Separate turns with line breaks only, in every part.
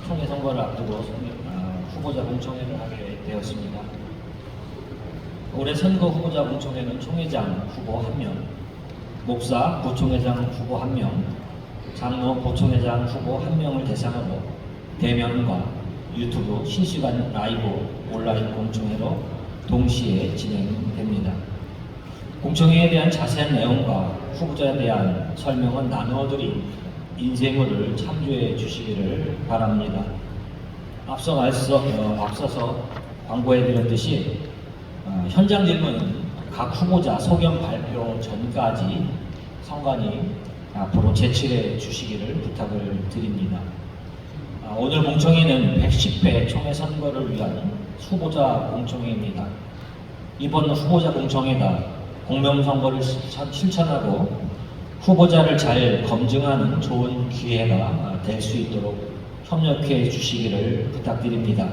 총회 선거를 앞두고 후보자 공청회를 하게 되었습니다. 올해 선거 후보자 공청회는 총회장 후보 1명, 목사 부총회장 후보 1명, 장로 부총회장 후보 1명을 대상으로 대면과 유튜브 실시간 라이브 온라인 공청회로 동시에 진행됩니다. 공청회에 대한 자세한 내용과 후보자에 대한 설명은 나누어드린 인쇄물을 참조해 주시기를 바랍니다. 앞서서 광고해 드렸듯이 현장 질문은 각 후보자 소견 발표 전까지 성관이 앞으로 제출해 주시기를 부탁을 드립니다. 오늘 공청회는 110회 총회 선거를 위한 후보자 공청회입니다. 이번 후보자 공청회가 공명선거를 실천하고 후보자를 잘 검증하는 좋은 기회가 될 수 있도록 협력해 주시기를 부탁드립니다.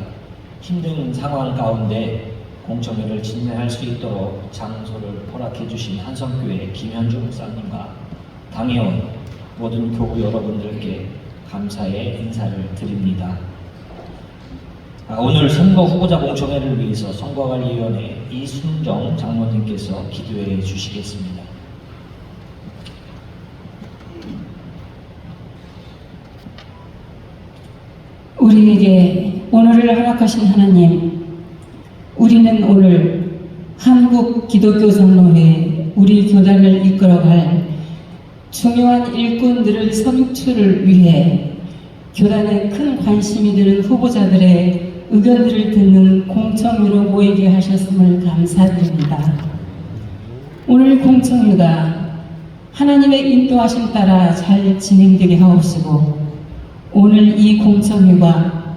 힘든 상황 가운데 공청회를 진행할 수 있도록 장소를 허락해 주신 한성교회 김현주 목사님과 당회원 모든 교우 여러분들께 감사의 인사를 드립니다. 오늘 선거 후보자 공청회를 위해서 선거관리위원회 이순정 장로님께서 기도해 주시겠습니다.
우리에게 오늘을 허락하신 하나님, 우리는 오늘 한국 기독교 장로회 우리 교단을 이끌어갈 중요한 일꾼들을 선출을 위해 교단에 큰 관심이 드는 후보자들의 의견들을 듣는 공청회로 모이게 하셨음을 감사드립니다. 오늘 공청회가 하나님의 인도하심 따라 잘 진행되게 하옵시고, 오늘 이 공청회가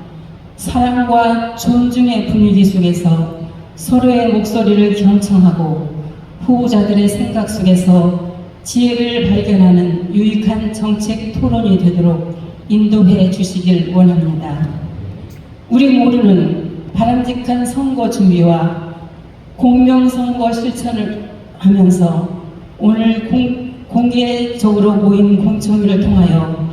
사랑과 존중의 분위기 속에서 서로의 목소리를 경청하고 후보자들의 생각 속에서 지혜를 발견하는 유익한 정책 토론이 되도록 인도해 주시길 원합니다. 우리 모두는 바람직한 선거 준비와 공명선거 실천을 하면서 오늘 공개적으로 모인 공청회를 통하여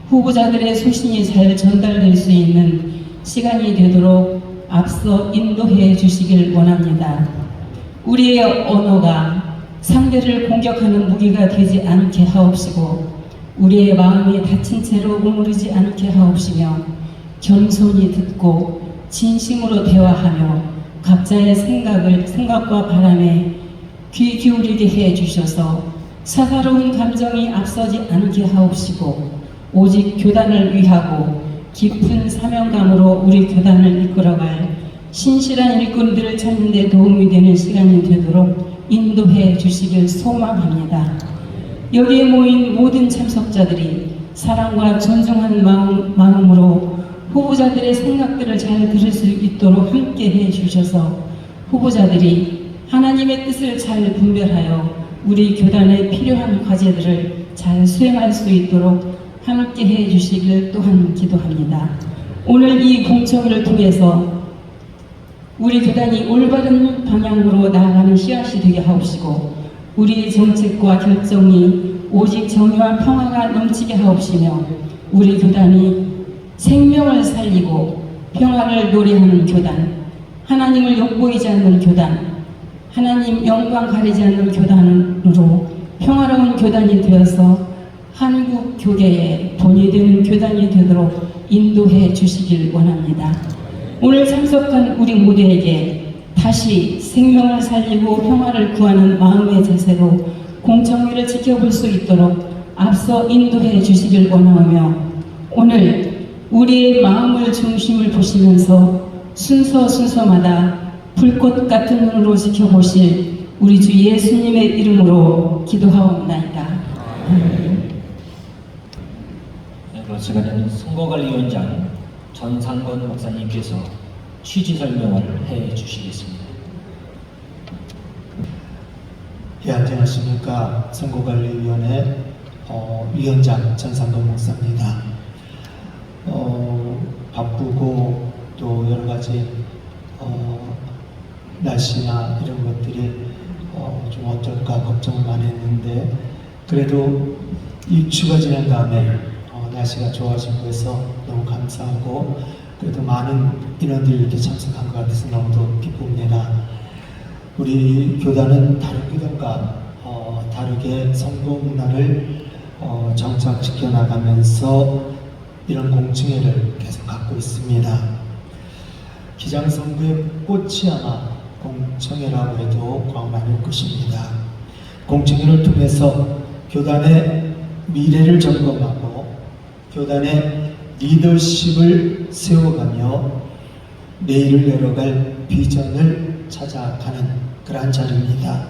후보자들의 소신이 잘 전달될 수 있는 시간이 되도록 앞서 인도해 주시길 원합니다. 우리의 언어가 상대를 공격하는 무기가 되지 않게 하옵시고, 우리의 마음이 다친 채로 머무르지 않게 하옵시며, 겸손히 듣고 진심으로 대화하며 각자의 생각과 바람에 귀 기울이게 해 주셔서 사사로운 감정이 앞서지 않게 하옵시고, 오직 교단을 위하고 깊은 사명감으로 우리 교단을 이끌어갈 신실한 일꾼들을 찾는 데 도움이 되는 시간이 되도록 인도해 주시길 소망합니다. 여기에 모인 모든 참석자들이 사랑과 존중하는 마음으로 후보자들의 생각들을 잘 들을 수 있도록 함께 해 주셔서 후보자들이 하나님의 뜻을 잘 분별하여 우리 교단에 필요한 과제들을 잘 수행할 수 있도록 함께 해 주시길 또한 기도합니다. 오늘 이 공청회를 통해서 우리 교단이 올바른 방향으로 나아가는 씨앗이 되게 하옵시고, 우리의 정책과 결정이 오직 정의와 평화가 넘치게 하옵시며, 우리 교단이 생명을 살리고 평화를 노래하는 교단, 하나님을 욕보이지 않는 교단, 하나님 영광 가리지 않는 교단으로 평화로운 교단이 되어서 한국 교계의 본이 되는 교단이 되도록 인도해 주시길 원합니다. 오늘 참석한 우리 모두에게 다시 생명을 살리고 평화를 구하는 마음의 자세로 공청회를 지켜볼 수 있도록 앞서 인도해 주시길 원하며, 오늘 우리의 마음을 중심을 보시면서 순서마다 불꽃 같은 눈으로 지켜보실 우리 주 예수님의 이름으로 기도하옵나이다.
시간에는 선거관리위원장 전상건 목사님께서 취지 설명을 해 주시겠습니다.
예, 안녕하십니까. 선거관리위원회 위원장 전상건 목사입니다. 바쁘고 또 여러 가지 날씨나 이런 것들이 좀 어떨까 걱정을 많이 했는데, 그래도 이 주가 지난 다음에 날씨가 좋아지고 해서 너무 감사하고 그래도 많은 인원들이 이렇게 참석한 것 같아서 너무도 기쁩니다. 우리 교단은 다른 교단과 다르게 성도 문화를 정착시켜 나가면서 이런 공청회를 계속 갖고 있습니다. 기장성도의 꽃이 아마 공청회라고 해도 과언 것입니다. 공청회를 통해서 교단의 미래를 점검하고 교단의 리더십을 세워가며 내일을 열어갈 비전을 찾아가는 그러한 자리입니다.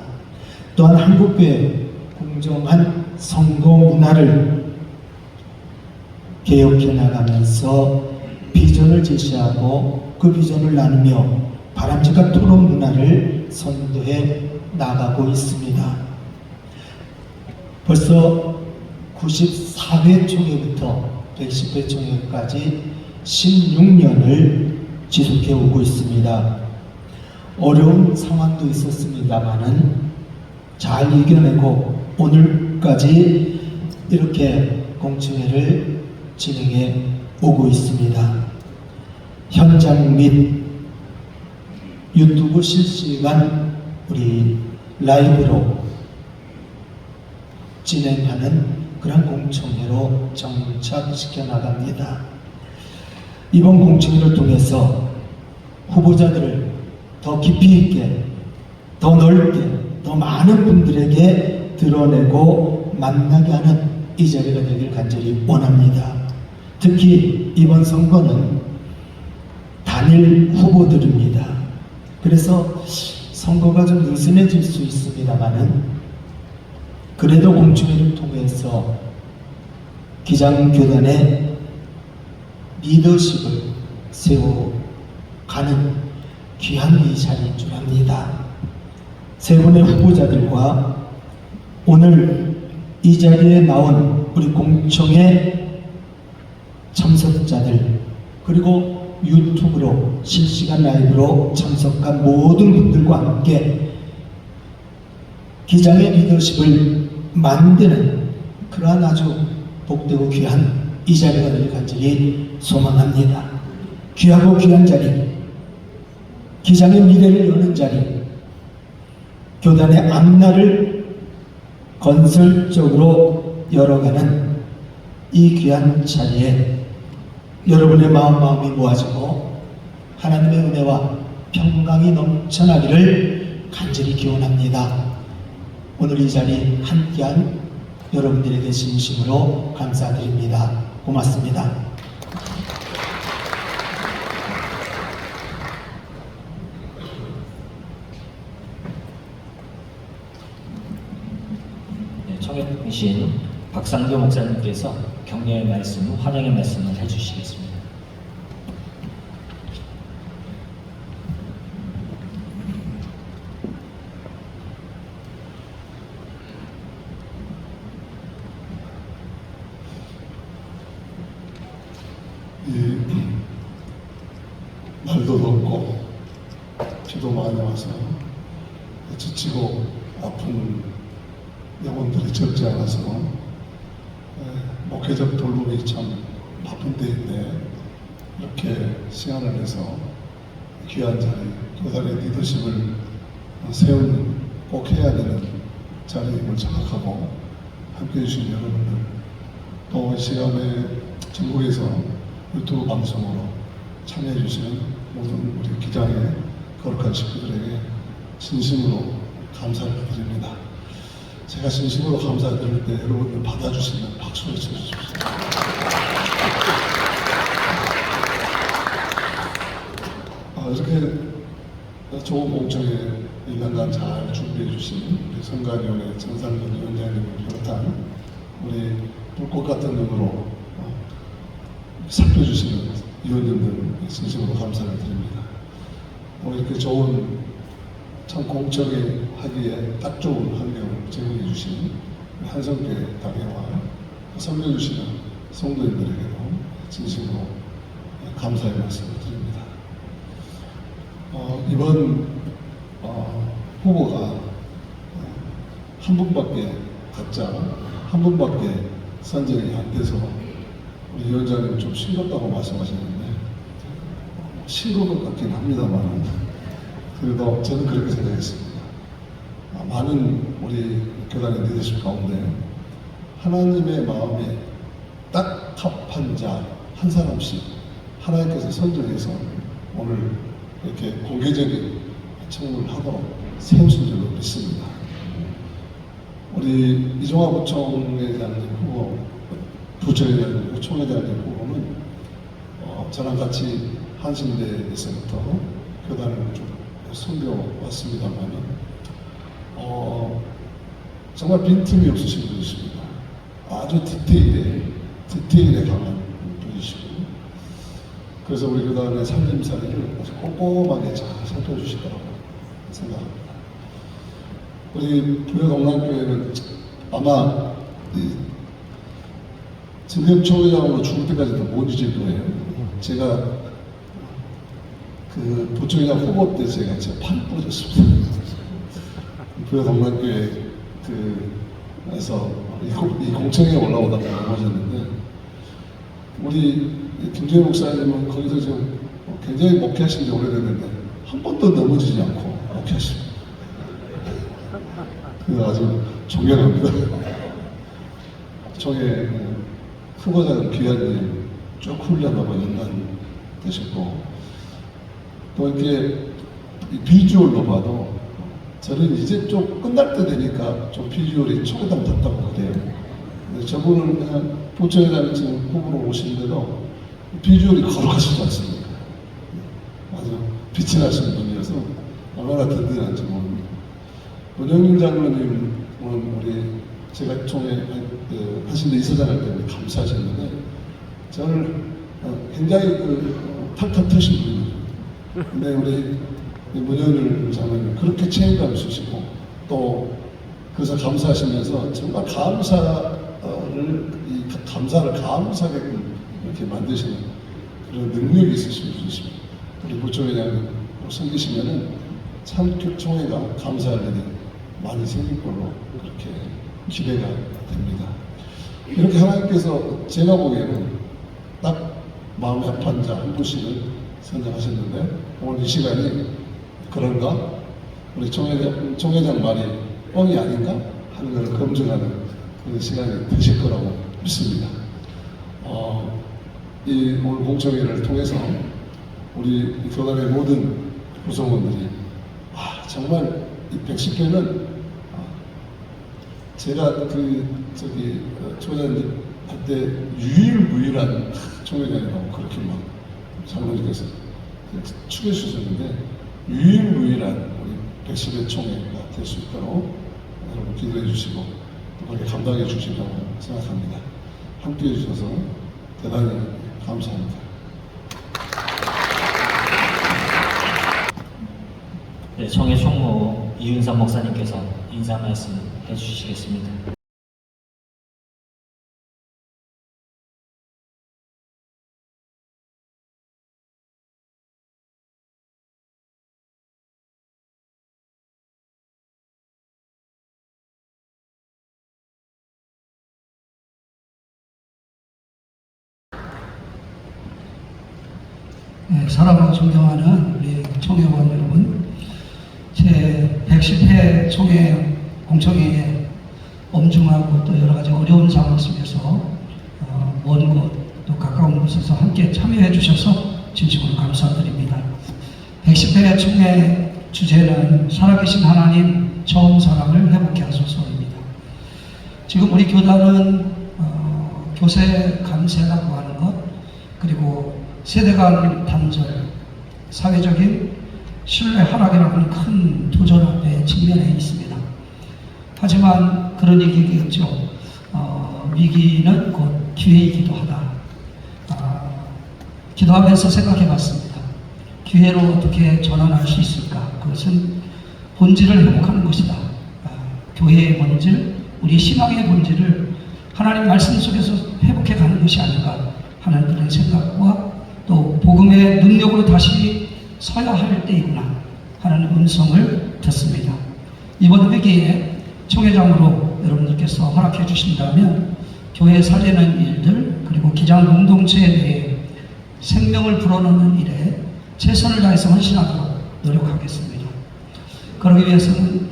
또한 한국교회 공정한 선거 문화를 개혁해 나가면서 비전을 제시하고 그 비전을 나누며 바람직한 토론 문화를 선도해 나가고 있습니다. 벌써 94회 총회부터 110회 총회까지 16년을 지속해 오고 있습니다. 어려운 상황도 있었습니다만은 잘 이겨내고 오늘까지 이렇게 공청회를 진행해 오고 있습니다. 현장 및 유튜브 실시간 우리 라이브로 진행하는 그런 공청회로 정착시켜 나갑니다. 이번 공청회를 통해서 후보자들을 더 깊이 있게, 더 넓게, 더 많은 분들에게 드러내고 만나게 하는 이 자리가 되길 간절히 원합니다. 특히 이번 선거는 단일 후보들입니다. 그래서 선거가 좀 느슨해질 수 있습니다만은 그래도 공청회를 통해서 기장교단의 리더십을 세워가는 귀한 이 자리인 줄 압니다. 세 분의 후보자들과 오늘 이 자리에 나온 우리 공청회 참석자들 그리고 유튜브로 실시간 라이브로 참석한 모든 분들과 함께 기장의 리더십을 만드는 그러한 아주 복되고 귀한 이 자리가 되길 간절히 소망합니다. 귀하고 귀한 자리, 기장의 미래를 여는 자리, 교단의 앞날을 건설적으로 열어가는 이 귀한 자리에 여러분의 마음이 모아지고 하나님의 은혜와 평강이 넘쳐나기를 간절히 기원합니다. 오늘 이 자리 함께한 여러분들에게 진심으로 감사드립니다. 고맙습니다.
청해주신 박상교 목사님께서 격려의 말씀, 환영의 말씀을 해주시겠습니다.
날도 덥고 비도 많이 와서 지치고 아픈 영혼들이 적지 않아서 목회적 돌봄이 참 바쁜 때인데 이렇게 시간을 내서 귀한 자리, 교단의 리더십을 세우는 꼭 해야 되는 자리임을 자각하고 함께해 주신 여러분들 또 이 시간에 전국에서 유튜브 방송으로 참여해 주시는 모든 우리 기장의 거룩한 식구들에게 진심으로 감사를 드립니다. 제가 진심으로 감사드릴 때 여러분들 받아주시면 박수를 쳐주십시오. 이렇게 좋은 공청회 1년간 잘 준비해 주신 우리 성가위원회 정상근 위원장님을 비롯한 우리 불꽃 같은 눈으로 살펴주시는 위원님들 진심으로 감사를 드립니다. 이렇게 좋은 참 공청회 하기에 딱 좋은 환경을 제공해 주신 한성교회 당회와 섬겨 주시는 성도님들에게도 진심으로 감사의 말씀을 드립니다. 이번 후보가 한 분밖에 각자 한 분밖에 선정이 안 돼서 우리 위원장님 좀 싱겁다고 말씀하셨는데 싱거운 것 같긴 합니다만 그래도 저는 그렇게 생각했습니다. 많은 우리 교단의 리더십 가운데 하나님의 마음에 딱 합한 자 한 사람씩 하나님께서 선정해서 오늘 이렇게 공개적인 청문을 하도록 세우신 줄로 믿습니다. 우리 이종화 부총회장님 후보, 부총회장님, 총회장님 후보는 저랑 같이 한신대에서부터 교단을 좀 섬겨왔습니다만 정말 빈틈이 없으신 분이십니다. 아주 디테일에 강한 분이시고 그래서 우리 교단의 살림살이를 아주 꼼꼼하게 잘 살펴주시더라고 생각합니다. 우리 부여동남교회는 아마 지금 총회장으로 죽을 때까지도 못 잊을 거예요. 제가 그 부총회장 후보 때 제가 팔이 부러졌습니다. 부여동남교회 그에서 이 공청회에 올라오다가 넘어졌는데 우리 김재현 목사님은 거기서 지금 굉장히 목회하신 지 오래됐는데 한 번도 넘어지지 않고 목회하십니다. 그래서 아주 존경합니다. 총회 후보자 귀하님 쭉 훈련하고 연단되셨고 또 이렇게 비주얼로 봐도 저는 이제 좀 끝날 때 되니까 좀 비주얼이 초고당 같다고 그래요. 근데 저분은 그냥 부총회장이 지금 후보로 오시는데도 비주얼이 거룩하시지 않습니까? 아주 빛이 나시는 분이어서 얼마나 든든한지 모릅니다. 원영일 장로님은 우리 제가 총회 하신데 이사장할 때 감사하셨는데 저를 굉장히 탁탁 트신 분이에요. 근데 우리 문현일 장로님 그렇게 책임감 있으시고 또 그래서 감사하시면서 정말 감사를 감사하게끔 이렇게 만드시는 그런 능력이 있으신 분이십니다. 우리 부총회장님 섬기시면은 참 총회가 감사할 일이 많이 생길 걸로 그렇게 기대가 됩니다. 이렇게 하나님께서 제가 보기에는 딱 마음에 합한 자 한 분씩을 선정하셨는데 오늘 이 시간이 그런가? 우리 총회장 말이 뻥이 아닌가? 하는 것을 검증하는 그런 시간이 되실 거라고 믿습니다. 이 오늘 공청회를 통해서 우리 교단의 모든 구성원들이 정말 이 110회는 제가 총회장님 그때 유일무이한 총회장이라고 그렇게 막 장로님께서 축해 주셨는데 유일무이한 우리 110회 총회가 될 수 있도록 여러분 기도해 주시고 그렇게 감당해 주시라고 생각합니다. 함께해 주셔서 대단히 감사합니다.
네, 청해 총무 이윤삼 목사님께서 인사 말씀 해주시겠습니다.
네, 사랑하고 존경하는 우리 총회원 여러분, 제 110회 총회 공청회에 엄중하고 또 여러 가지 어려운 상황 속에서 먼 곳 또 가까운 곳에서 함께 참여해 주셔서 진심으로 감사드립니다. 110회 총회 주제는 살아계신 하나님 처음 사랑을 회복케 하소서입니다. 지금 우리 교단은 교세 감세라고 하는 것, 그리고 세대 간 단절, 사회적인 신뢰 하락이라는 큰 도전 앞에 직면해 있습니다. 하지만 그런 얘기겠죠. 위기는 곧 기회이기도 하다. 기도하면서 생각해 봤습니다. 기회로 어떻게 전환할 수 있을까? 그것은 본질을 회복하는 것이다. 교회의 본질, 우리 신앙의 본질을 하나님 말씀 속에서 회복해 가는 것이 아닌가 하는 그런 생각과 또 복음의 능력으로 다시 서야 할 때이구나 하는 음성을 듣습니다. 이번 회기에 총회장으로 여러분들께서 허락해 주신다면 교회 살리는 일들, 그리고 기장 공동체에 대해 생명을 불어넣는 일에 최선을 다해서 헌신하도록 노력하겠습니다. 그러기 위해서는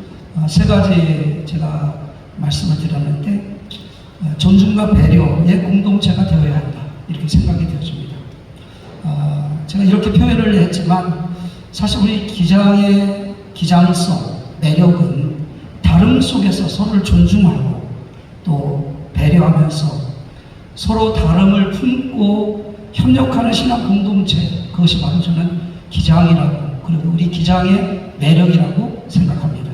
세 가지 제가 말씀을 드렸는데, 존중과 배려의 공동체가 되어야 한다, 이렇게 생각이 되어집니다. 제가 이렇게 표현을 했지만 사실 우리 기장의 기장성, 매력은 다름 속에서 서로를 존중하고 또 배려하면서 서로 다름을 품고 협력하는 신앙 공동체, 그것이 바로 저는 기장이라고, 그리고 우리 기장의 매력이라고 생각합니다.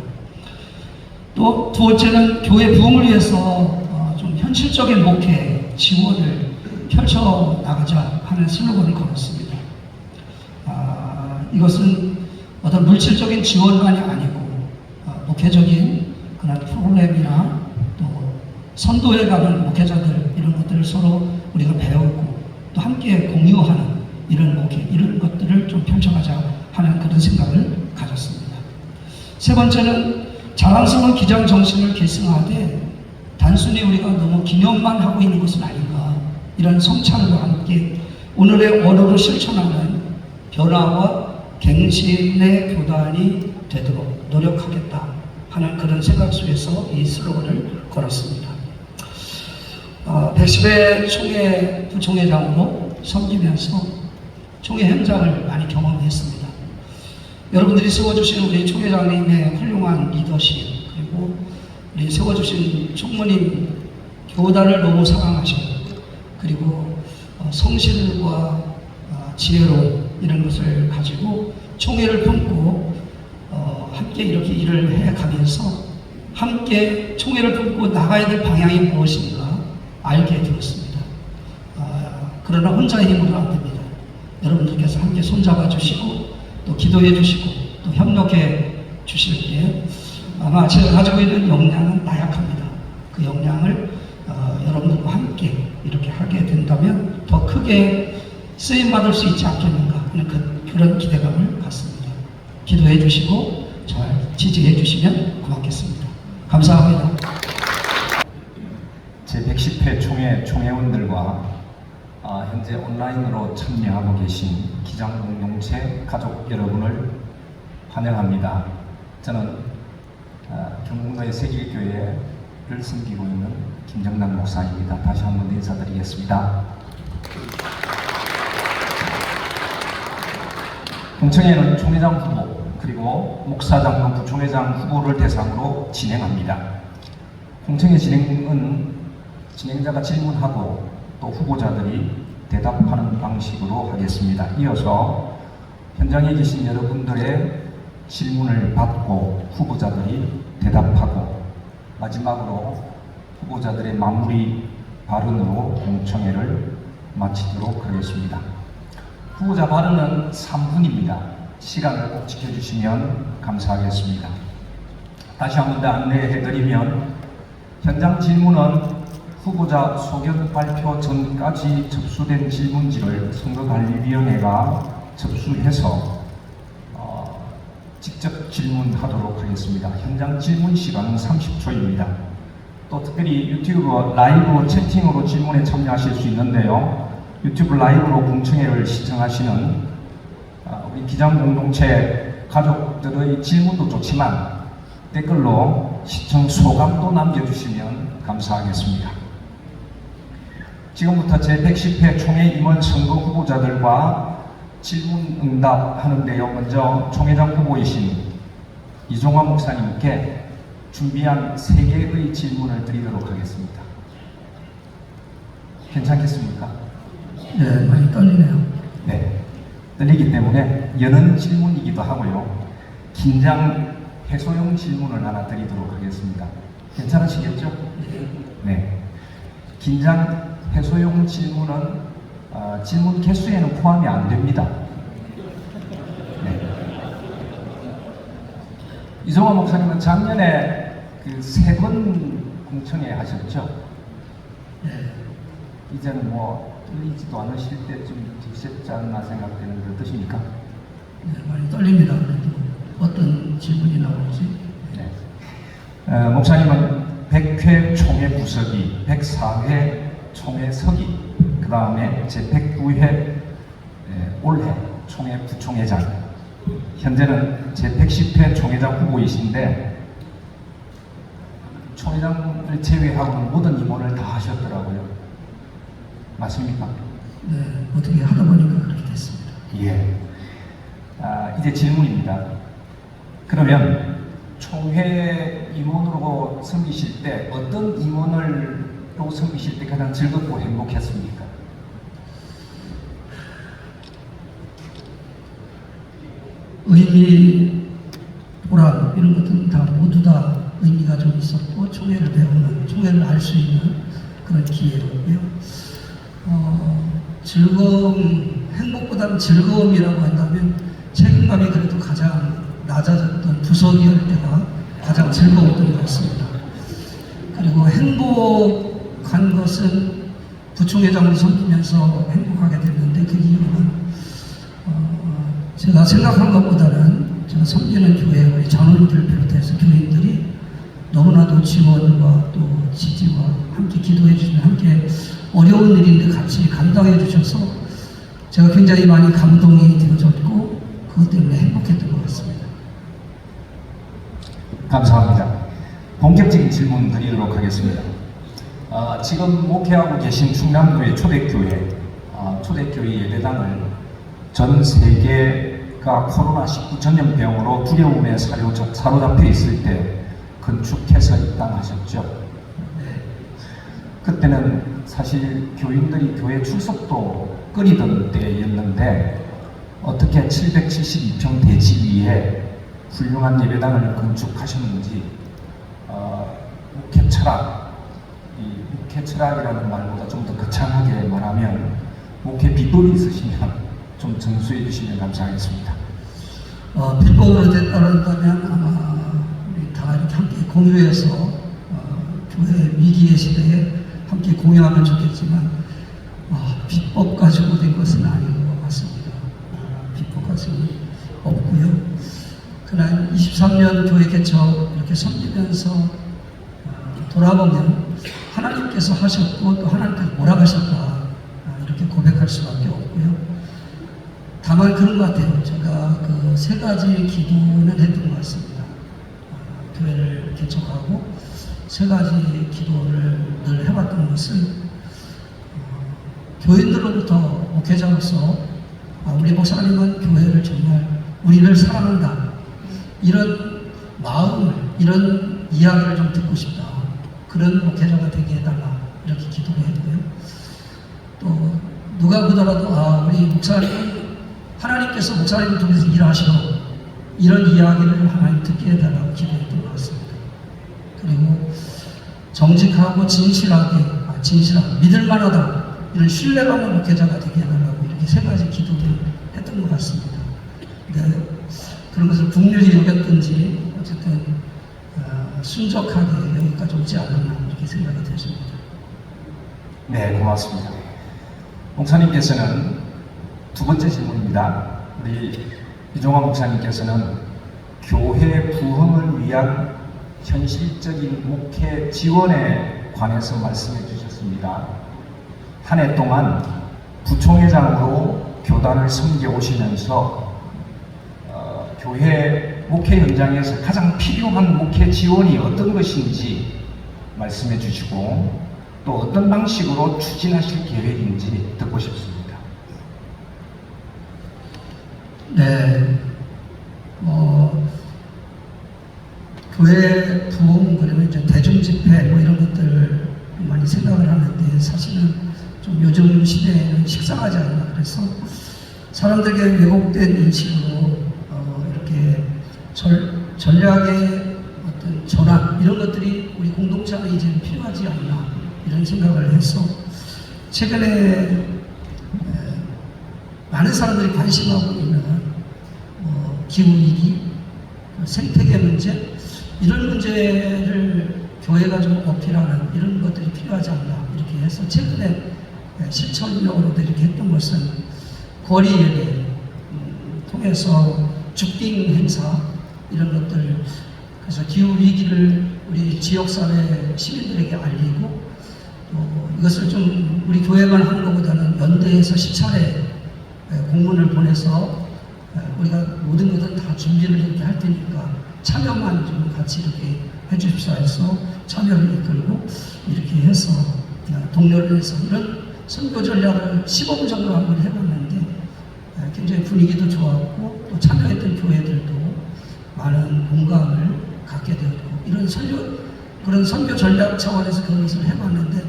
또 두 번째는 교회 부흥을 위해서 좀 현실적인 목회 지원을 펼쳐 나가자 하는 슬로건을 걸었습니다. 이것은 어떤 물질적인 지원만이 아니고 목회적인 그런 프로그램이나 또 선도에 가는 목회자들, 이런 것들을 서로 우리가 배우고 또 함께 공유하는 이런 목회, 이런 것들을 좀 펼쳐가자 하는 그런 생각을 가졌습니다. 세 번째는 자랑스러운 기장 정신을 계승하되 단순히 우리가 너무 기념만 하고 있는 것은 아닌가, 이런 성찰과 함께 오늘의 언어로 실천하는 변화와 갱신의 교단이 되도록 노력하겠다 하는 그런 생각 속에서 이 슬로건을 걸었습니다. 110회 총회 부총회장으로 섬기면서 총회 현장을 많이 경험했습니다. 여러분들이 세워주신 우리 총회장님의 훌륭한 리더십, 그리고 우리 세워주신 총무님 교단을 너무 사랑하시고, 그리고 성실과 지혜로 이런 것을 가지고 총회를 품고 함께 이렇게 일을 해가면서 함께 총회를 품고 나가야 될 방향이 무엇인가 알게 되었습니다. 그러나 혼자의 힘으로 안 됩니다. 여러분들께서 함께 손잡아 주시고 또 기도해 주시고 또 협력해 주실 때 아마 제가 가지고 있는 역량은 나약합니다. 그 역량을 여러분들과 함께 이렇게 하게 된다면 더 크게 쓰임받을 수 있지 않겠는가 하는 그런 기대감을 갖습니다. 기도해 주시고 잘 지지해 주시면 고맙겠습니다. 감사합니다.
제110회 총회 총회원들과 현재 온라인으로 참여하고 계신 기장공동체 가족 여러분을 환영합니다. 저는 경북도의 세길교회를 섬기고 있는 김정남 목사입니다. 다시 한번 인사드리겠습니다. 공청회는 총회장 후보 그리고 목사장, 부총회장 후보를 대상으로 진행합니다. 공청회 진행은 진행자가 질문하고 또 후보자들이 대답하는 방식으로 하겠습니다. 이어서 현장에 계신 여러분들의 질문을 받고 후보자들이 대답하고 마지막으로 후보자들의 마무리 발언으로 공청회를 마치도록 하겠습니다. 후보자 발언은 3분입니다. 시간을 꼭 지켜주시면 감사하겠습니다. 다시 한 번 더 안내해드리면 현장 질문은 후보자 소견 발표 전까지 접수된 질문지를 선거관리위원회가 접수해서 직접 질문하도록 하겠습니다. 현장 질문 시간은 30초입니다. 또 특별히 유튜브 라이브 채팅으로 질문에 참여하실 수 있는데요. 유튜브 라이브로 공청회를 시청하시는 우리 기장공동체 가족들의 질문도 좋지만 댓글로 시청 소감도 남겨주시면 감사하겠습니다. 지금부터 제110회 총회 임원 선거 후보자들과 질문 응답하는데요. 먼저 총회장 후보이신 이종화 목사님께 준비한 3개의 질문을 드리도록 하겠습니다. 괜찮겠습니까?
네, 많이 떨리네요.
네, 떨리기 때문에 여는 질문이기도 하고요. 긴장 해소용 질문을 하나 드리도록 하겠습니다. 괜찮으시겠죠? 네. 긴장 해소용 질문은 질문 개수에는 포함이 안 됩니다. 네. 이종화 목사님은 작년에 그 3번 공청회 하셨죠?
네.
이제는 뭐 떨리지도 않으실 때좀 되셨지 않나 생각되는데 어떠십니까?
네, 많이 떨립니다. 그래도 어떤 질문이 나올지.
네. 목사님은 100회 총회 부석이, 104회 총회 서기, 그 다음에 제109회 올해 총회 부총회장, 현재는 제110회 총회장 후보이신데 총회장을 제외하고는 모든 임원을 다 하셨더라고요. 맞습니까?
네, 어떻게 하다 보니까 그렇게 됐습니다.
예. 이제 질문입니다. 그러면 총회 임원으로 섬기실 때 어떤 임원으로 섬기실 때 가장 즐겁고 행복했습니까?
의미, 보람 이런 것들은 다 모두 다 의미가 좀 있었고 총회를 배우는, 총회를 알 수 있는 그런 기회였고요. 즐거움, 행복보다는 즐거움이라고 한다면 책임감이 그래도 가장 낮아졌던 부석이할 때가 가장 즐거웠던 것 같습니다. 그리고 행복한 것은 부총회장을 섬기면서 행복하게 됐는데 그 이유는 제가 생각한 것보다는 제가 섬기는 교회 우리 장로님들 비롯해서 교인들이 너무나도 지원과 또 지지와 함께 기도해 주시면 함께 어려운 일인데 같이 감당해 주셔서 제가 굉장히 많이 감동이 되어졌고 그것 때문에 행복했던 것 같습니다.
감사합니다. 본격적인 질문 드리도록 하겠습니다. 지금 목회하고 계신 충남교회 초대교회 예배당을 전 세계가 코로나19 전염병으로 두려움에 사로잡혀 있을 때 건축해서 입당하셨죠. 그때는 사실 교인들이 교회 출석도 끊이던 때였는데 어떻게 772평 대지 위에 훌륭한 예배당을 건축하셨는지 목회 철학, 이 목회 철학이라는 말보다 좀 더 거창하게 말하면 목회 비법이 있으시면 좀 전수해 주시면 감사하겠습니다.
비법으로 따른다면 아마 우리 다 이렇게 함께 공유해서 교회 위기의 시대에 함께 공유하면 좋겠지만 비법 가지고 된 것은 아닌 것 같습니다. 비법 가지고는 없고요. 그러나 23년 교회 개척 이렇게 섬기면서 돌아보면 하나님께서 하셨고 또 하나님께서 몰아가셨다 이렇게 고백할 수밖에 없고요. 다만 그런 것 같아요. 제가 그 세 가지 기도는 했던 것 같습니다. 교회를 개척하고 세 가지 기도를 늘 해봤던 것은 교인들로부터 목회자로서 우리 목사님은 교회를 정말 우리를 사랑한다 이런 마음을, 이런 이야기를 좀 듣고 싶다, 그런 목회자가 되게 해달라 이렇게 기도를 했고요. 또 누가 보더라도 우리 목사님은 하나님께서 목사님을 통해서 일하시고 이런 이야기를 하나님 듣게 해달라고 기도했던 것 같습니다. 그리고 정직하고 진실하게 믿을만하다 이런 신뢰받는 목회자가 되게 해달라고 이렇게 세 가지 기도를 했던 것 같습니다. 네, 그런 것을 국률이 여겼든지 어쨌든 순적하게 여기까지 오지 않았나 이렇게 생각이 되십니다.
네, 고맙습니다. 목사님께서는 두 번째 질문입니다. 우리 이종화 목사님께서는 교회 부흥을 위한 현실적인 목회 지원에 관해서 말씀해 주셨습니다. 한 해 동안 부총회장으로 교단을 섬겨 오시면서 교회 목회 현장에서 가장 필요한 목회 지원이 어떤 것인지 말씀해 주시고 또 어떤 방식으로 추진하실 계획인지 듣고 싶습니다.
네, 교회 부흥 그러면 이제 대중 집회 이런 것들 많이 생각을 하는데 사실은 좀 요즘 시대에는 식상하지 않나. 그래서 사람들에게 왜곡된 인식으로 이렇게 전략의 어떤 전환 이런 것들이 우리 공동체 안에 이제는 필요하지 않나 이런 생각을 해서 최근에 많은 사람들이 관심하고 있는 기후위기, 생태계 문제 이런 문제를 교회가 좀 어필하는 이런 것들이 필요하지 않나 이렇게 해서 최근에 실천적으로도 이렇게 했던 것은 거리 예배 통해서 죽빙 행사 이런 것들, 그래서 기후위기를 우리 지역사회 시민들에게 알리고 또 이것을 좀 우리 교회만 하는 것보다는 연대에서 시찰에 공문을 보내서 우리가 모든 것은 다 준비를 이렇게 할 테니까 참여만 좀 같이 이렇게 해주십사 해서 참여를 이끌고 이렇게 해서 동료를 해서 이런 선교 전략을 시범적으로 한번 해봤는데 굉장히 분위기도 좋았고 또 참여했던 교회들도 많은 공감을 갖게 되었고 그런 선교 전략 차원에서 그것을 해봤는데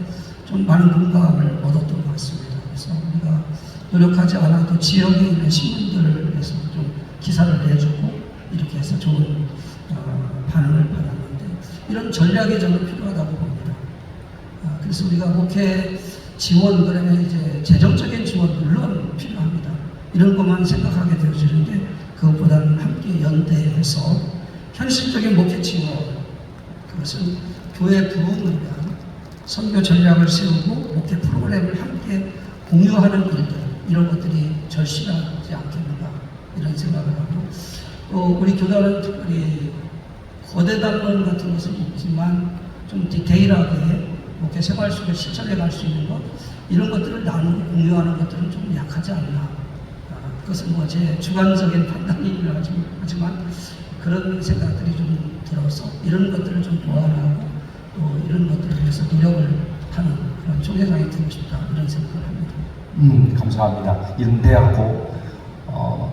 좀 많은 공감을 얻었던 것 같습니다. 그래서 우리가 노력하지 않아도 지역에 있는 신문들에서 좀 기사를 내주고 이렇게 해서 좋은 반응을 받았는데 이런 전략이 저는 필요하다고 봅니다. 그래서 우리가 목회 지원 그러면 이제 재정적인 지원 물론 필요합니다. 이런 것만 생각하게 되어지는데 그것보다는 함께 연대해서 현실적인 목회 지원 그것은 교회 부흥을 위한 선교 전략을 세우고 목회 프로그램을 함께 공유하는 일들 이런 것들이 절실하지 않겠는가 이런 생각을 하고 또 우리 교단은 특별히 거대 담론 같은 것은 있지만 좀 디테일하게 목회 생활 속에 실천해 갈 수 있는 것 이런 것들을 나누고 공유하는 것들은 좀 약하지 않나 그것은 뭐 제 주관적인 판단이긴 하지만 그런 생각들이 좀 들어서 이런 것들을 좀 보완하고 또 이런 것들을 위해서 노력을 하는 그런 총회장이 되고 싶다 이런 생각을 합니다.
감사합니다. 연대하고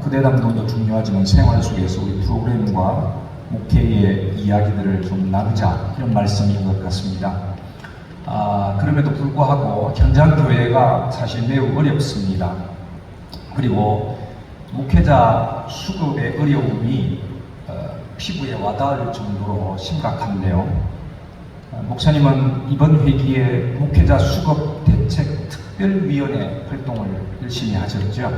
거대담론도 중요하지만 생활 속에서 우리 프로그램과 목회의 이야기들을 좀 나누자 이런 말씀인 것 같습니다. 그럼에도 불구하고 현장 교회가 사실 매우 어렵습니다. 그리고 목회자 수급의 어려움이 피부에 와닿을 정도로 심각한데요. 목사님은 이번 회기에 목회자 수급 대책 특별위원회 활동을 열심히 하셨죠.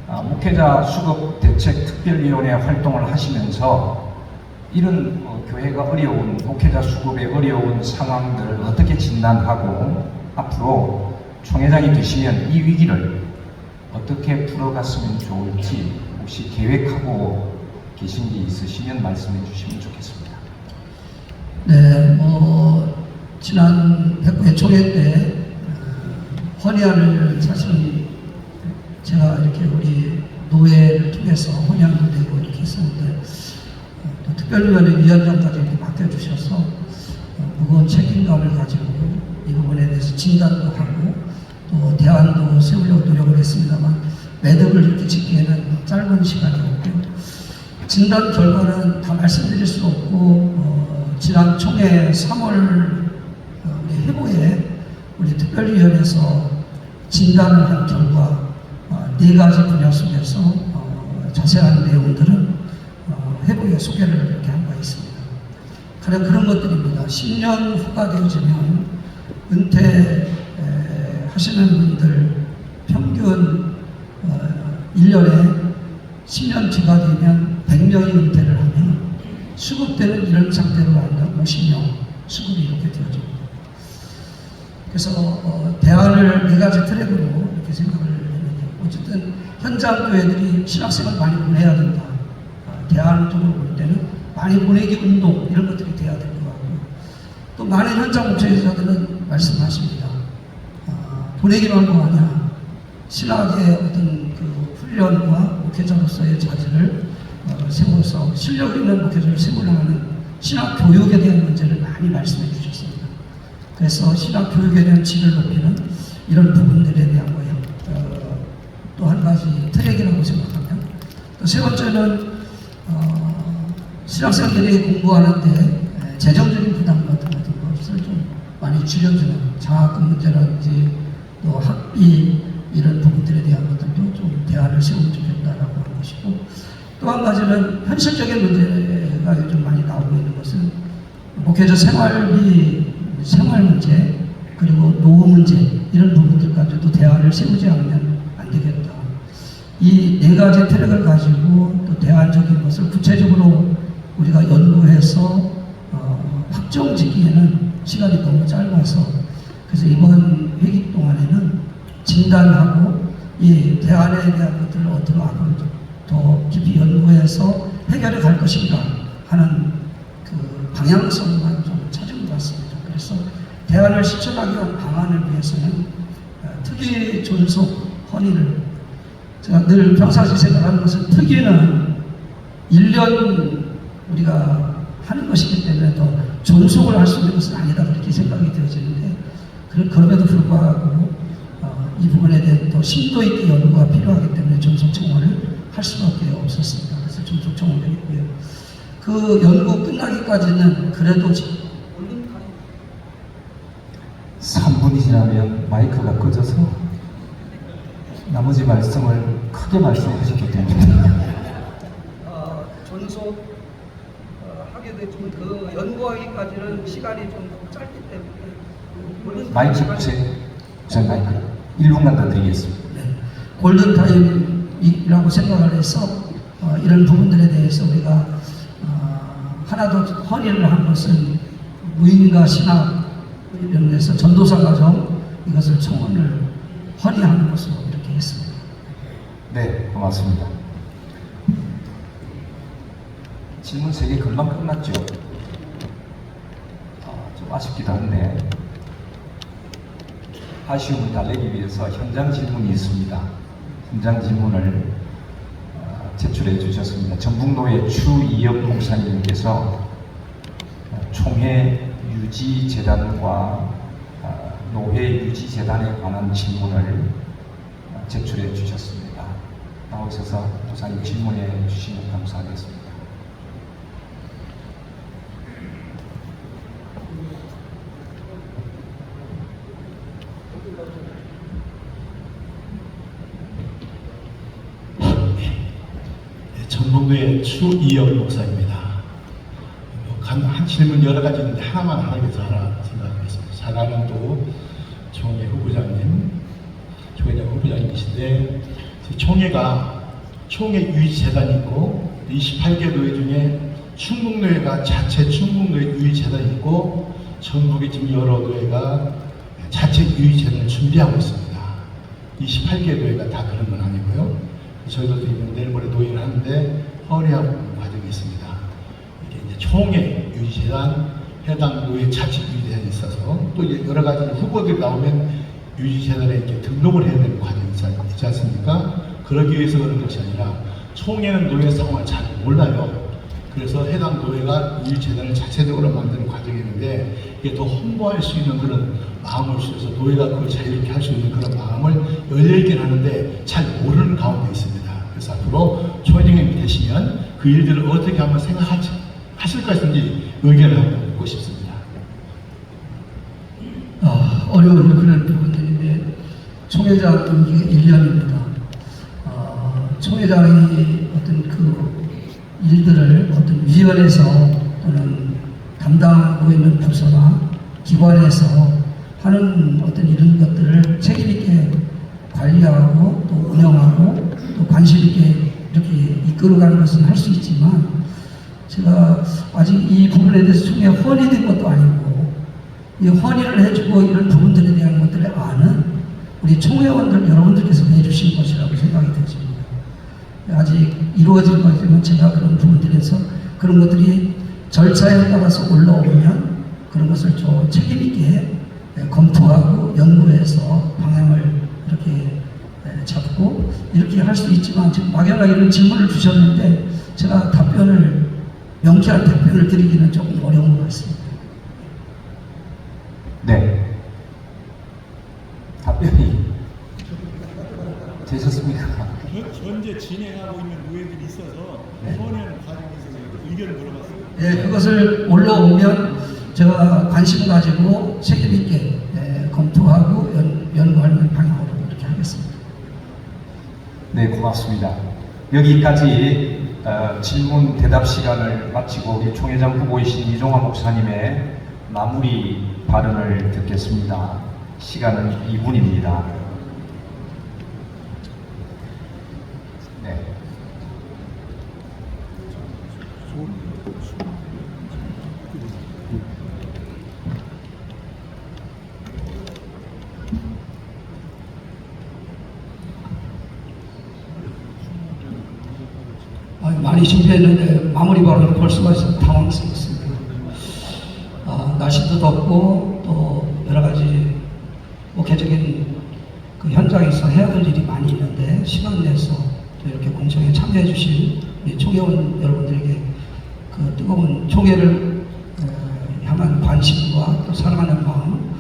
목회자 수급 대책 특별위원회 활동을 하시면서 이런 교회가 어려운 목회자 수급의 어려운 상황들을 어떻게 진단하고 앞으로 총회장이 되시면 이 위기를 어떻게 풀어갔으면 좋을지 혹시 계획하고 계신 게 있으시면 말씀해 주시면 좋겠습니다.
네, 지난 백회 총회 때 헌의안을 사실 제가 이렇게 우리 노회를 통해서 헌의안도 되고 이렇게 했었는데 또 특별위원회 위원장까지 이렇게 맡겨주셔서 무거운 책임감을 가지고 이 부분에 대해서 진단도 하고 또 대안도 세우려고 노력을 했습니다만 매듭을 이렇게 짓기에는 짧은 시간이었고 진단 결과는 다 말씀드릴 수 없고 지난 총회 3월 우리 해보에 우리 특별위원회에서 진단을 한 결과 4가지 분야 속에서 자세한 내용들은 해보에 소개를 이렇게 한 바 있습니다. 그런 것들입니다. 10년 후가 되어지면 은퇴하시는 분들 평균 1년에 10년 뒤가 되면 100명이 은퇴를 하면 수급되는 이런 상태로 하면 50명 수급이 이렇게 되어집니다. 그래서 대안을 4가지 트랙으로 이렇게 생각을 했는데 어쨌든 현장 교회들이 신학생을 많이 보내야 된다. 대안적으로 볼 때는 많이 보내기 운동 이런 것들이 돼야 될 것 같고 또 많은 현장 목회자들은 말씀하십니다. 보내기만 뭐하냐 신학의 어떤 그 훈련과 목회자로서의 자질을 세워서 실력 있는 목회자를 세우려는 신학 교육에 대한 문제를 많이 말씀해 주셨습니다. 그래서 신학 교육에 대한 질을 높이는 이런 부분들에 대한 거예요. 또 한 가지 트랙이라고 생각하면 또 세 번째는 신학생들이 공부하는데 재정적인 부담 같은 것을 좀 많이 줄여주는 장학금 문제라든지 또 학비 이런 부분들에 대한 것들도 좀 대안을 세우면 좋겠다라고 하는 것이고 또 한 가지는 현실적인 문제가 요즘 많이 나오고 있는 것은 목회자 생활비, 생활 문제 그리고 노후 문제 이런 부분들까지도 대안을 세우지 않으면 안 되겠다. 이 4가지 트랙을 가지고 또 대안적인 것을 구체적으로 우리가 연구해서 확정짓기에는 시간이 너무 짧아서 그래서 이번 회기 동안에는 진단하고 이 대안에 대한 것들을 어떻게 앞으로 더 깊이 연구해서 해결해 갈 것인가 하는 그 방향성만 좀 찾은 것 같습니다. 그래서 대안을 실천하기 위한 방안을 위해서는 특위 존속 헌의를 제가 늘 평상시 생각하는 것은 특위는 1년 우리가 하는 것이기 때문에 또 존속을 할 수 있는 것은 아니다 그렇게 생각이 되어지는데 그럼에도 불구하고 이 부분에 대해 또 심도 있게 연구가 필요하기 때문에 존속 청원을 할 수밖에 없었습니다. 그래서 존속 청원을 했고요. 그 연구 끝나기까지는 그래도
3분이 지나면 마이크가 꺼져서 나머지 말씀을 크게 말씀하셨기 때문에
존속 하게 되지만 그 연구하기까지는 시간이 좀 짧기 때문에
마이크 주세요. 우선 마이크 1분간 더 드리겠습니다.
네, 골든타임이라고 생각을 해서 이런 부분들에 대해서 우리가 하나 더 헌의를 한 것은 무인과 신학 이런 데서 전도사 과정 이것을 청원을 헌의하는 것으로 이렇게 했습니다.
네, 고맙습니다. 질문 3개 금방 끝났죠? 좀 아쉽기도 한데 아쉬움을 달래기 위해서 현장 질문이 있습니다. 현장 질문을 제출해 주셨습니다. 전북노회 추이혁 목사님께서 총회 유지재단과 노회 유지재단에 관한 질문을 제출해 주셨습니다. 나오셔서 목사님 질문해 주시면 감사하겠습니다.
전북노회 추이혁 목사입니다. 한 질문 여러 가지 있는데 하나만 하겠서 하나 생각하겠습니다. 사랑도 총회 후보장님, 총회장 후보장님이신데 총회가 총회 유지재단이 있고 28개 노회 중에 충북노회가 자체 충북노회 유지재단이 있고 전국의 지금 여러 노회가 자체 유지재단을 준비하고 있습니다. 28개 노회가 다 그런 건 아니고요. 저희도 내일 모레 노회를 하는데 헌의하고 있는 과정이 있습니다. 이게 이제 총회 유지재단, 해당 노회 자체 유지재단이 있어서 또 이제 여러 가지 후보들이 나오면 유지재단에 이렇게 등록을 해야 되는 과정이 있지 않습니까? 그러기 위해서 그런 것이 아니라 총회는 노회 상황을 잘 몰라요. 그래서 해당 노회가 유지재단을 자체적으로 만드는 과정이 있는데 이게 더 홍보할 수 있는 그런 마음을 주셔서 노회가 그걸 자유롭게 할 수 있는 그런 마음을 열려있게 하는데 잘 모르는 가운데 있습니다. 그래서 앞으로 총회장님이 되시면 그 일들을 어떻게 한번 생각하실 것인지 의견을 한번 듣고 싶습니다.
어려운 그런 부분들인데 총회장 임기가 1년입니다. 총회장이 어떤 그 일들을 어떤 위원회에서 또는 담당하고 있는 부서나 기관에서 하는 어떤 이런 것들을 책임있게 관리하고 또 운영하고 또 관심있게 이렇게 이끌어가는 것은 할 수 있지만 제가 아직 이 부분에 대해서 총회 헌의된 것도 아니고 이 헌의를 해주고 이런 부분들에 대한 것들을 아는 우리 총회원들 여러분들께서 내주신 것이라고 생각이 되십니다. 아직 이루어질 것이면 제가 그런 부분들에서 그런 것들이 절차에 따라서 올라오면 그런 것을 좀 책임있게 검토하고 연구해서 방향을 이렇게 잡고 이렇게 할 수 있지만 지금 막연하게 이런 질문을 주셨는데 제가 명쾌한 답변을 드리기는 조금 어려운 것 같습니다.
네. 답변이 되셨습니까?
현재 진행하고 있는 노예들이 있어서 헌의하는 과정에 있어서 의견을 물어봤어요.
네, 그것을 올라오면 제가 관심 가지고 책임 있게 검토하고 연구하는 방향으로 이렇게 하겠습니다.
네, 고맙습니다. 여기까지 질문 대답 시간을 마치고 우리 총회장 후보이신 이종화 목사님의 마무리 발언을 듣겠습니다. 시간은 2분입니다. 네.
많이 준비했는데 마무리 발언을 볼 수가 있어서 당황스럽습니다. 날씨도 덥고 또 여러 가지 목회적인 그 현장에서 해야 될 일이 많이 있는데 시간 내서 또 이렇게 공청회에 참여해 주신 우리 총회원 여러분들에게 그 뜨거운 총회를 향한 관심과 또 사랑하는 마음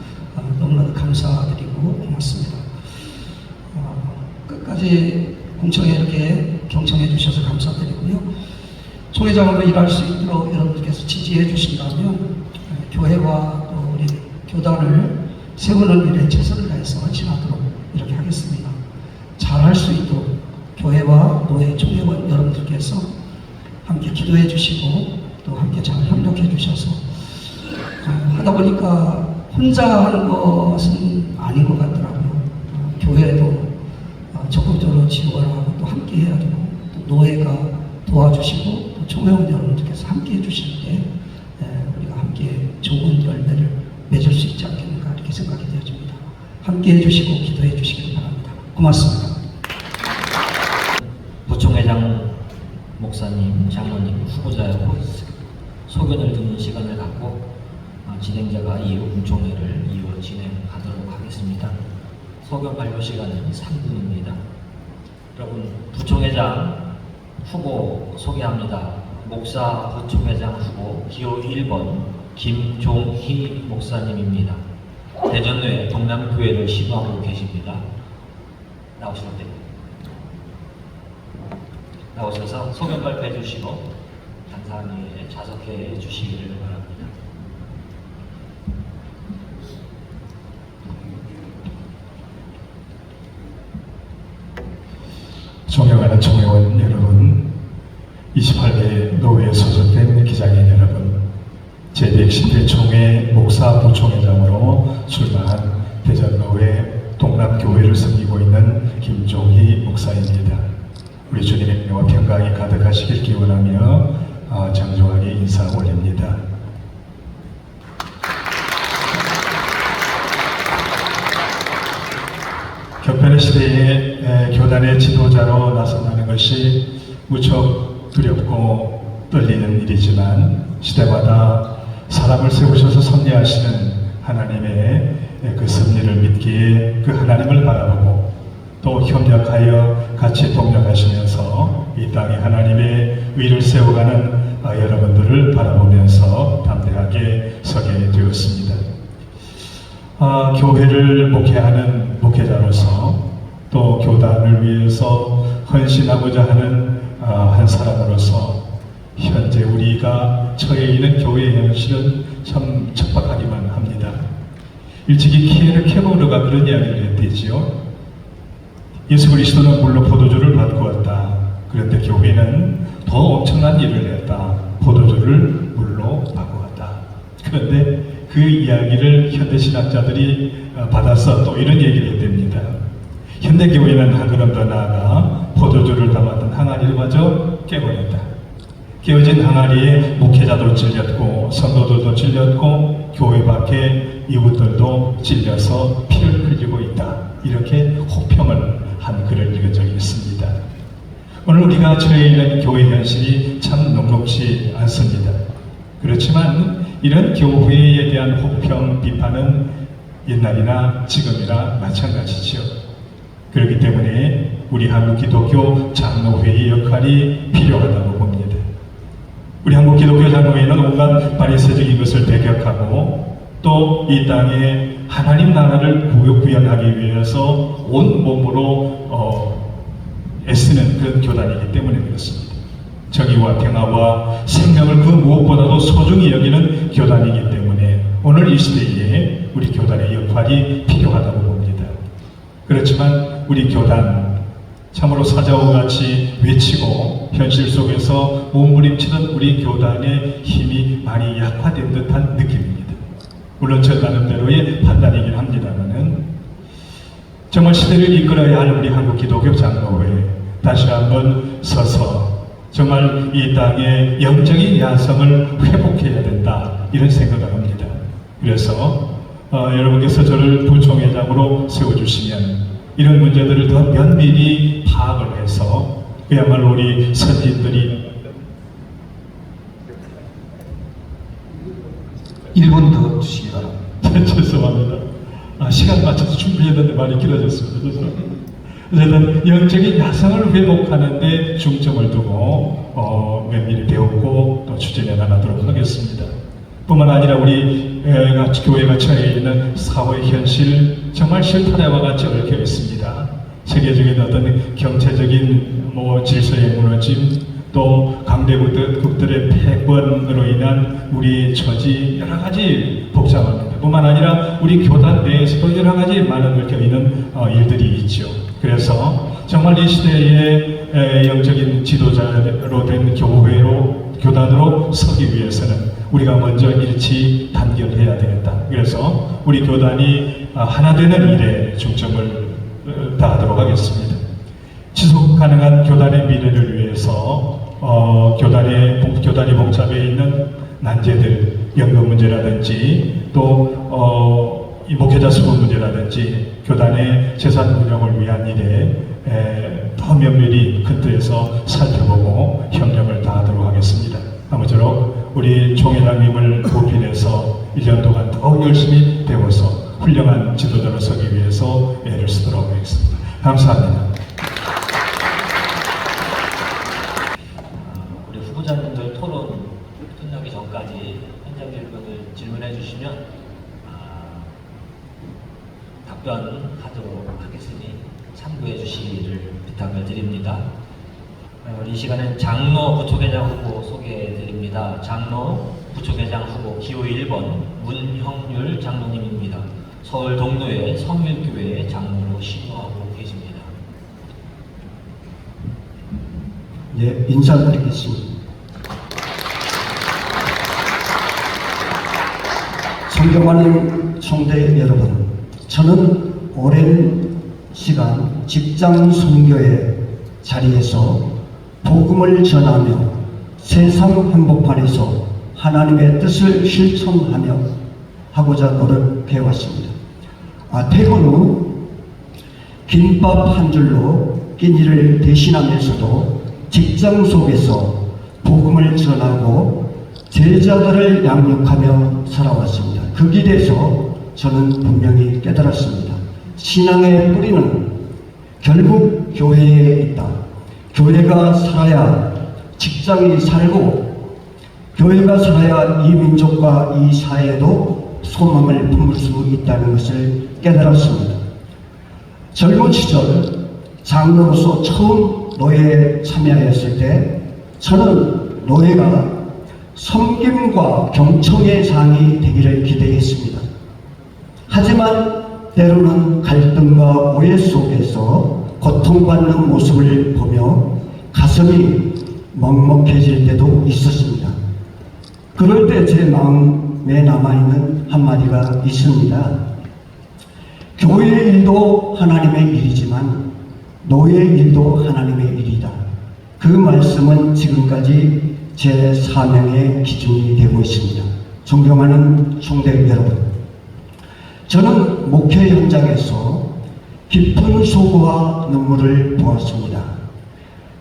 너무나도 감사드리고 고맙습니다. 끝까지 공청회 이렇게 경청해 주셔서 감사드리고요. 총회장으로 일할 수 있도록 여러분들께서 지지해 주신다면 교회와 또 우리 교단을 세우는 일에 최선을 다해서 지나도록 이렇게 하겠습니다. 잘할 수 있도록 교회와 노회 총회원 여러분들께서 함께 기도해 주시고 또 함께 잘 협력해 주셔서 하다 보니까 혼자 하는 것은 아닌 것 같더라고요. 교회도 적극적으로 지원을 하고 또 함께 해야 되고 또 노회가 도와주시고 또 총회원 여러분들께서 함께 해주실 때 우리가 함께 좋은 열매를 맺을 수 있지 않겠는가 이렇게 생각이 되어집니다. 함께 해주시고 기도해 주시기 바랍니다. 고맙습니다.
부총회장 목사님, 장로님, 후보자하고 소견을 듣는 시간을 갖고 진행자가 이후 공청회를 이어 진행하도록 하겠습니다. 소견 발표 시간은 3분입니다. 여러분, 부총회장 후보 소개합니다. 목사 부총회장 후보 기호 1번 김종희 목사님입니다. 대전로에 동남교회를 시도하고 계십니다. 나오시면 됩니다. 나오셔서 소견 발표해 주시고 단상위에 좌석해 주시기를 바랍니다.
존경하는 총회원 여러분, 28대 노회에 소속된 기장인 여러분, 제110회 총회 목사 부총회장으로 출마한 대전노회 동남교회를 섬기고 있는 김종희 목사입니다. 우리 주님의 은혜와 평강이 가득하시길 기원하며 장중하게 인사 올립니다. 격변의 시대에 교단의 지도자로 나선다는 것이 무척 두렵고 떨리는 일이지만 시대마다 사람을 세우셔서 섭리하시는 하나님의 그 섭리를 믿기에 그 하나님을 바라보고 또 협력하여 같이 동력하시면서 이 땅에 하나님의 위를 세워가는 여러분들을 바라보면서 담대하게 서게 되었습니다. 교회를 목회하는 목회자로서 또 교단을 위해서 헌신하고자 하는 한 사람으로서 현재 우리가 처해 있는 교회의 현실은 참 척박하기만 합니다. 일찍이 키에르 케보르가 그런 이야기를 했대지요. 예수 그리스도는 물로 포도주를 바꾸었다. 그런데 교회는 더 엄청난 일을 했다. 포도주를 물로 바꾸었다. 그런데 그 이야기를 현대신학자들이 받아서 또 이런 얘기를 했답니다. 현대교회는 한 걸음 더 나아가 포도주를 담았던 항아리마저 깨버렸다. 깨어진 항아리에 목회자도 찔렸고 성도들도 찔렸고 교회 밖에 이웃들도 찔려서 피를 흘리고 있다. 이렇게 호평을 한 글을 읽은 적이 있습니다. 오늘 우리가 처해 있는 교회 현실이 참 녹록지 않습니다. 그렇지만 이런 교회에 대한 호평, 비판은 옛날이나 지금이나 마찬가지죠. 그렇기 때문에 우리 한국 기독교 장로회의 역할이 필요하다고 봅니다. 우리 한국 기독교 장로회는 온갖 바리새적인 것을 배격하고 또 이 땅에 하나님 나라를 구현하기 위해서 온 몸으로 애쓰는 그런 교단이기 때문에 그렇습니다. 정의와 평화와 생명을 그 무엇보다도 소중히 여기는 교단이기 때문에 오늘 이 시대에 우리 교단의 역할이 필요하다고 봅니다. 그렇지만 우리 교단 참으로 사자와 같이 외치고 현실 속에서 몸부림치는 우리 교단의 힘이 많이 약화된 듯한 느낌입니다. 물론 저 나름대로의 판단이긴 합니다만은 정말 시대를 이끌어야 할 우리 한국 기독교 장로회 다시 한번 서서 정말 이 땅의 영적인 야성을 회복해야 된다 이런 생각을 합니다. 그래서 여러분께서 저를 부총회장으로 세워주시면 이런 문제들을 더 면밀히 파악을 해서 그야말로 우리 선진들이
1분 더 주시기 바랍니다.
죄송합니다. 시간 맞춰서 준비했는데 말이 길어졌습니다. 죄송합니다. 저는 영적인 야성을 회복하는 데 중점을 두고 면밀히 배웠고 또 추진해 나가도록 하겠습니다. 뿐만 아니라 우리 교회가 처해 있는 사회 현실 정말 실타래와 같이 얽혀 있습니다. 세계적인 어떤 경제적인 질서의 무너짐, 또 강대국들의 패권으로 인한 우리 처지 여러 가지 복잡합니다. 뿐만 아니라 우리 교단 내에서도 여러 가지 많은 얽혀 있는 일들이 있죠. 그래서 정말 이 시대의 영적인 지도자로 된 교단으로 서기 위해서는 우리가 먼저 일치 단결해야 되겠다. 그래서 우리 교단이 하나 되는 일에 중점을 다하도록 하겠습니다. 지속 가능한 교단의 미래를 위해서 교단이 봉착해 있는 난제들, 연금 문제라든지 또 이 목회자 수급 문제라든지 교단의 재산 운영을 위한 일에 더 면밀히 큰 뜻에서 살펴보고 협력을 다하도록 하겠습니다. 아무쪼록 우리 총회장님을 보필해서 1년 동안 더 열심히 배워서 훌륭한 지도자로 서기 위해서 애를 쓰도록 하겠습니다. 감사합니다.
우리 후보자님들 토론 끝나기 전까지 현장 질문해 주시면 답변하도록 하겠으니 참고해 주시기를 부탁을 드립니다. 이 시간은 장로 부총회장 후보 소개해 드립니다. 장로 부총회장 후보 기호 1번 문형률 장로님입니다. 서울 동로의 성일교회 장로로 신고하고 계십니다.
예, 인사드리겠습니다. 존경하는 총대 여러분, 저는 오랜 시간 직장 선교의 자리에서 복음을 전하며 세상 한복판에서 하나님의 뜻을 실천하며 하고자 노력해왔습니다. 퇴근 후 김밥 한 줄로 끼니를 대신하면서도 직장 속에서 복음을 전하고 제자들을 양육하며 살아왔습니다. 그 길에서 저는 분명히 깨달았습니다. 신앙의 뿌리는 결국 교회에 있다. 교회가 살아야 직장이 살고, 교회가 살아야 이 민족과 이 사회도 소망을 품을 수 있다는 것을 깨달았습니다. 젊은 시절 장로로서 처음 노예에 참여했을 때 저는 노예가 섬김과 경청의 상이 되기를 기대했습니다. 하지만 때로는 갈등과 오해 속에서 고통받는 모습을 보며 가슴이 먹먹해질 때도 있었습니다. 그럴 때 제 마음에 남아있는 한마디가 있습니다. 교회 일도 하나님의 일이지만 노예 일도 하나님의 일이다. 그 말씀은 지금까지 제 사명의 기준이 되고 있습니다. 존경하는 총대 여러분, 저는 목회 현장에서 깊은 소고와 눈물을 보았습니다.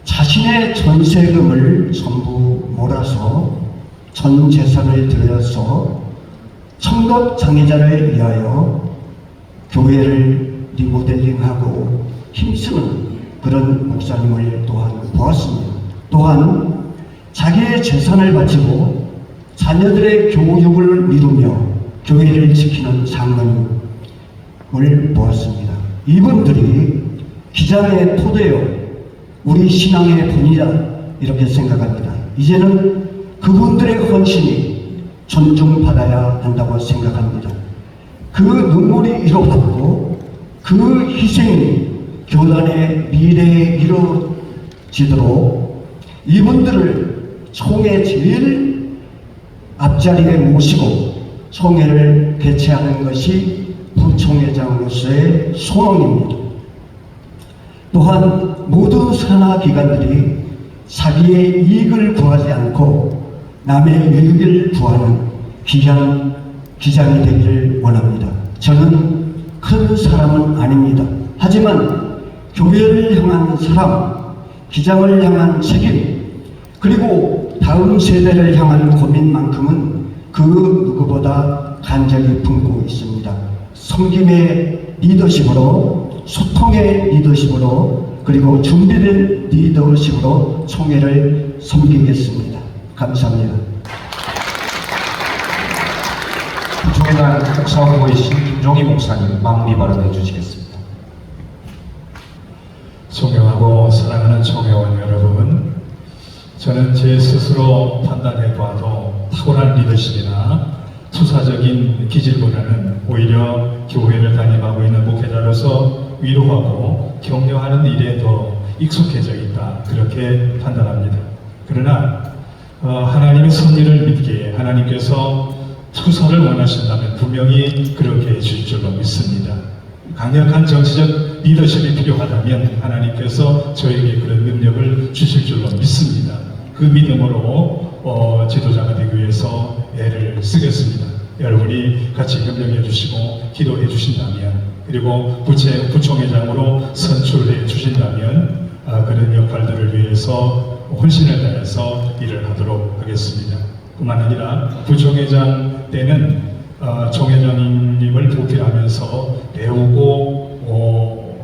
자신의 전세금을 전부 몰아서 전 재산을 들여서 청각 장애자를 위하여 교회를 리모델링하고 힘쓰는 그런 목사님을 또한 보았습니다. 또한 자기의 재산을 바치고 자녀들의 교육을 미루며 교회를 지키는 장로님을 보았습니다. 이분들이 기장의 토대요, 우리 신앙의 본이다, 이렇게 생각합니다. 이제는 그분들의 헌신이 존중받아야 한다고 생각합니다. 그 눈물이 이루어졌고 그 희생이 교단의 미래에 이루어지도록 이분들을 총회 제일 앞자리에 모시고 총회를 개최하는 것이 부총회장으로서의 소망입니다. 또한 모든 산하기관들이 자기의 이익을 구하지 않고 남의 유익을 구하는 귀한 기장이 되기를 원합니다. 저는 큰 사람은 아닙니다. 하지만 교회를 향한 사랑, 기장을 향한 책임, 그리고 다음 세대를 향한 고민만큼은 그
그 누구보다 간절히 품고 있습니다. 섬김의 리더십으로, 소통의 리더십으로, 그리고 준비된 리더십으로 총회를 섬기겠습니다. 감사합니다.
부총회장 목사 후보이신 김종희 목사님 마무리 발언해 주시겠습니다.
존경하고 사랑하는 총회원 여러분, 저는 제 스스로 판단해 봐도 탁월한 리더십이나 투사적인 기질보다는 오히려 교회를 담임하고 있는 목회자로서 위로하고 격려하는 일에 더 익숙해져 있다, 그렇게 판단합니다. 그러나 하나님의 섭리를 믿기에 하나님께서 투사를 원하신다면 분명히 그렇게 해주실 줄로 믿습니다. 강력한 정치적 리더십이 필요하다면 하나님께서 저에게 그런 능력을 주실 줄로 믿습니다. 그 믿음으로 지도자가 되기 위해서 애를 쓰겠습니다. 여러분이 같이 협력해 주시고 기도해 주신다면, 그리고 부총회장으로 선출해 주신다면 그런 역할들을 위해서 혼신을 다해서 일을 하도록 하겠습니다. 뿐만 아니라 부총회장 때는 총회장님을 보필하면서 배우고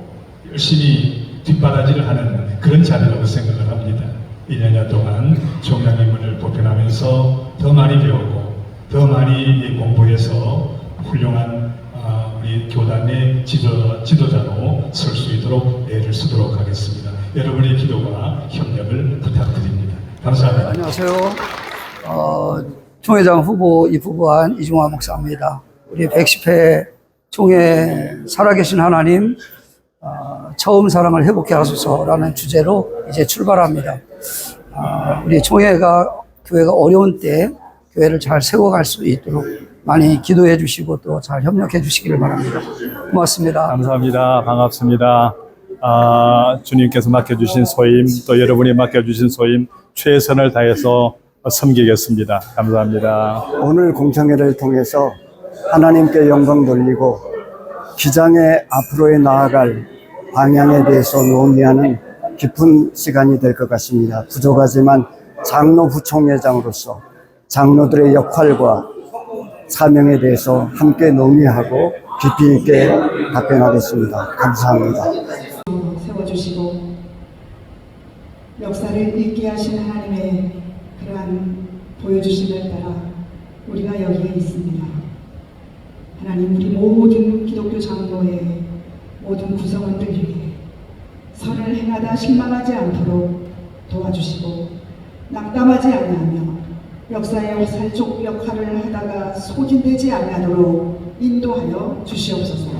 열심히 뒷바라지를 하는 그런 자리라고 생각을 합니다. 1년 동안 총회장님을 보필하면서 더 많이 배우고 더 많이 공부해서 훌륭한 우리 교단의 지도자로 설 수 있도록 애를 쓰도록 하겠습니다. 여러분의 기도와 협력을 부탁드립니다. 감사합니다.
안녕하세요. 총회장 후보 입후보한 이중화 목사입니다. 우리 110회 총회 살아계신 하나님, 처음 사랑을 회복해 하소서라는 주제로 이제 출발합니다. 우리 총회가 교회가 어려운 때 교회를 잘 세워갈 수 있도록 많이 기도해 주시고 또 잘 협력해 주시기를 바랍니다. 고맙습니다.
감사합니다. 반갑습니다. 주님께서 맡겨주신 소임, 또 여러분이 맡겨주신 소임 최선을 다해서 섬기겠습니다. 감사합니다.
오늘 공청회를 통해서 하나님께 영광 돌리고 기장의 앞으로의 나아갈 방향에 대해서 논의하는 깊은 시간이 될 것 같습니다. 부족하지만 장로 부총회장으로서 장로들의 역할과 사명에 대해서 함께 논의하고 깊이 있게 답변하겠습니다. 감사합니다.
세워주시고 역사를 읽게 하신 하나님의 그러한 보여주심에 따라 우리가 여기에 있습니다. 하나님, 우리 모든 기독교 장로의 모든 구성원들에게 선을 행하다 실망하지 않도록 도와주시고 낙담하지 아니하며 역사의 살쪽 역할을 하다가 소진되지 아니하도록 인도하여 주시옵소서.